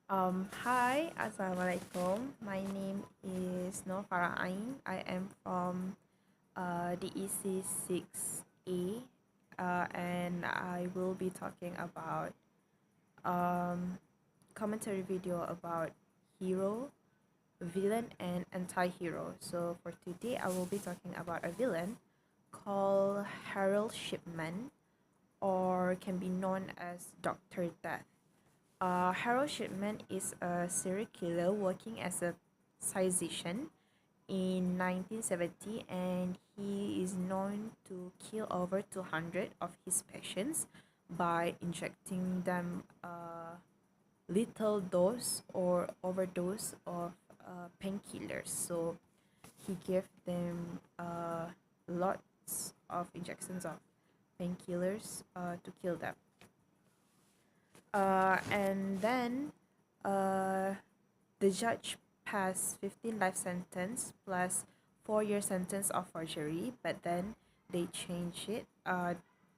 Hi, Assalamualaikum. My name is NURFARAH Ain. I am from the EC 6A, and I will be talking about um, commentary video about hero, villain, and anti-hero. So for today, I will be talking about a villain called Harold Shipman, or can be known as Dr. Death. Harold Shipman is a serial killer working as a physician in 1970, and he is known to kill over 200 of his patients by injecting them a little dose or overdose of painkillers. So he gave them lots of injections of painkillers to kill them. And then uh, the judge passed 15 life sentence plus 4-year sentence of forgery, but then they changed it,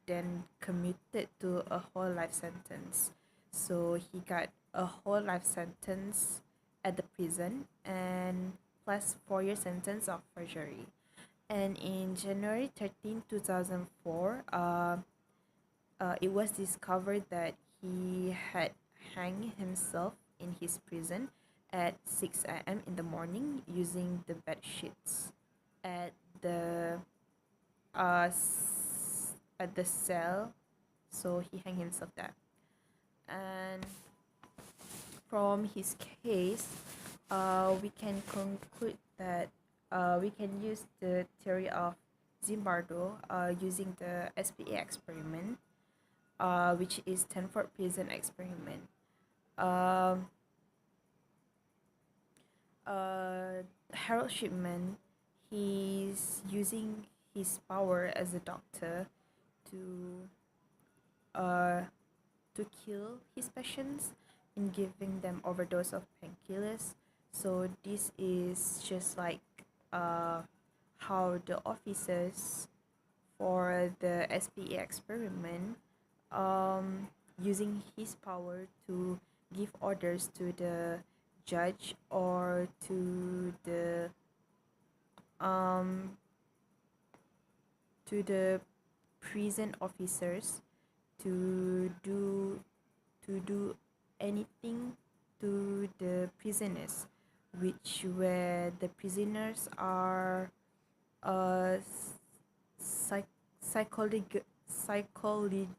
then commuted to a whole life sentence. So he got a whole life sentence at the prison and plus 4-year sentence of forgery. And in January 13, 2004, it was discovered that he had hanged himself in his prison at 6 a.m. in the morning using the bed sheets at the at the cell. So he hanged himself there. And from his case, we can conclude that we can use the theory of Zimbardo using the SPA experiment, which is Stanford Prison Experiment. Um, Harold Shipman, he's using his power as a doctor to uh, to kill his patients in giving them overdose of painkillers. So this is just like uh, how the officers for the SPA experiment, using his power to give orders to the judge or um to the prison officers to do anything to the prisoners, which where the prisoners are uh psych- psychologi- psychologi-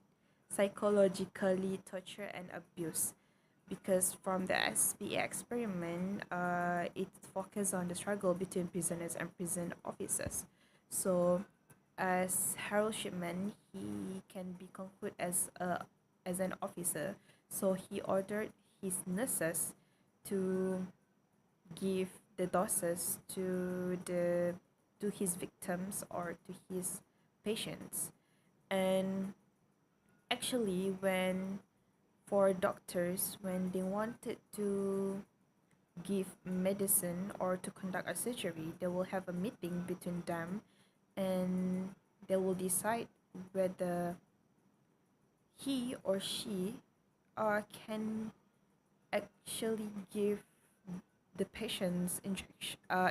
psychologically tortured and abused, because from the SPA experiment, it focused on the struggle between prisoners and prison officers. So, as Harold Shipman, he can be concluded as an officer. So he ordered his nurses to give the doses to his victims or to his patients. And actually, when for doctors, when they wanted to give medicine or to conduct a surgery, they will have a meeting between them, and they will decide whether he or she can actually give the patients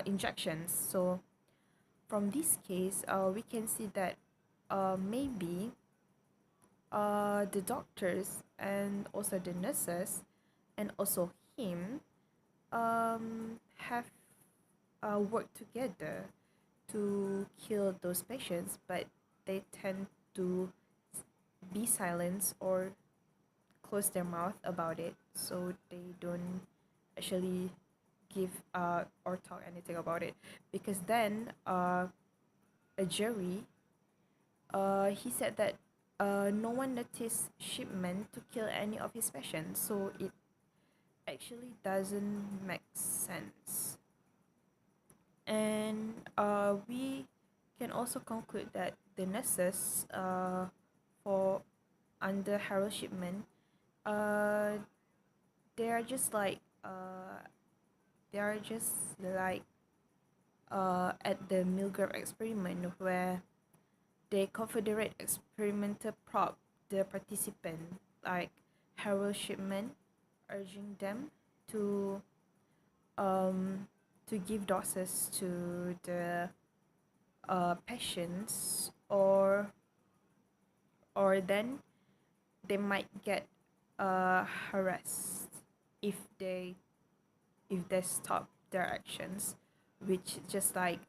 injections. So from this case, we can see that maybe the doctors and also the nurses and also him have worked together to kill those patients, but they tend to be silent or close their mouth about it, so they don't actually give or talk anything about it, because then a jury, he said that no one noticed Shipman to kill any of his patients, so it actually doesn't make sense. And we can also conclude that the nurses for under Harold Shipman, uh, they are just like they are just like at the Milgram experiment, where the Confederate experimenter probe the participant, like Harold Shipman, urging them to um to give doses to the patients, or then they might get harassed if they stop their actions, which just like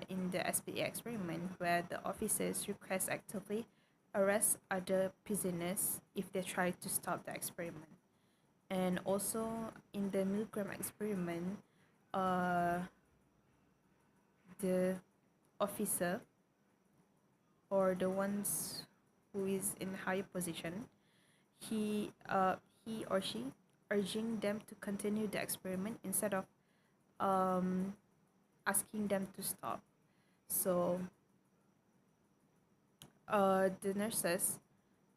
in the SPA experiment where the officers request actively arrest other prisoners if they try to stop the experiment. And also in the milligram experiment, uh, the officer or the ones who is in higher position, he or she urging them to continue the experiment instead of um, asking them to stop. So the nurses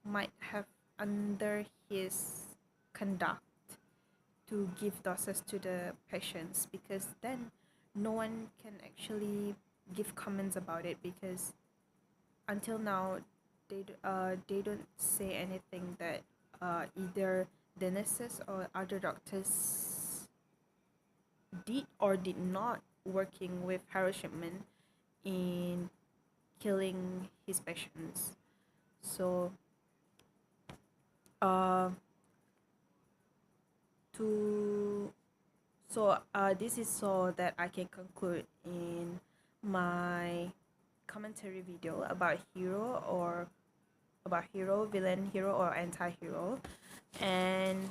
might have under his conduct to give doses to the patients, because then no one can actually give comments about it, because until now they don't say anything that either the nurses or other doctors did or did not working with Harold Shipman in killing his patients. So uh to this is so that I can conclude in my commentary video about hero, villain, hero, or anti-hero. And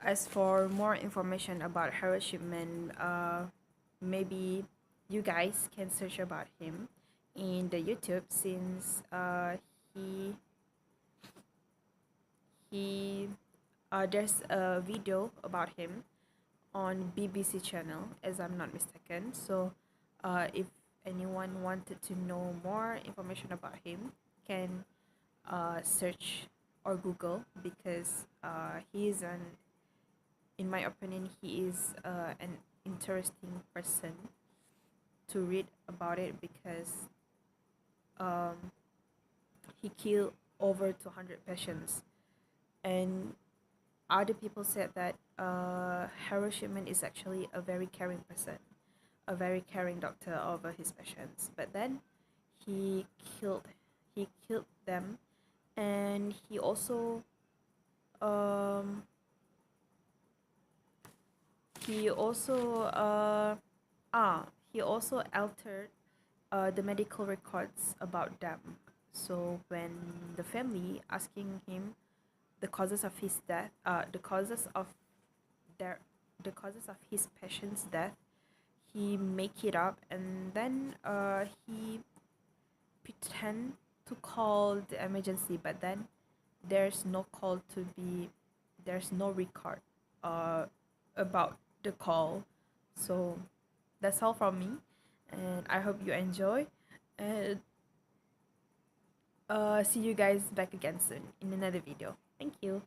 as for more information about Harold Shipman, maybe you guys can search about him in the YouTube, since he he there's a video about him on BBC channel, as I'm not mistaken. So if anyone wanted to know more information about him, can search or Google, because he is in my opinion, he is an interesting person to read about it, because um, he killed over 200 patients. And other people said that Harold Shipman is actually a very caring person, a very caring doctor over his patients. But then he killed he killed them, and um he also he also altered the medical records about them. So when the family asking him the causes of his death, their the causes of his patient's death, he make it up, and then he pretend to call the emergency, but then there's no call to be, there's no record uh about the call. So that's all from me, and I hope you enjoy, and see you guys back again soon in another video. Thank you.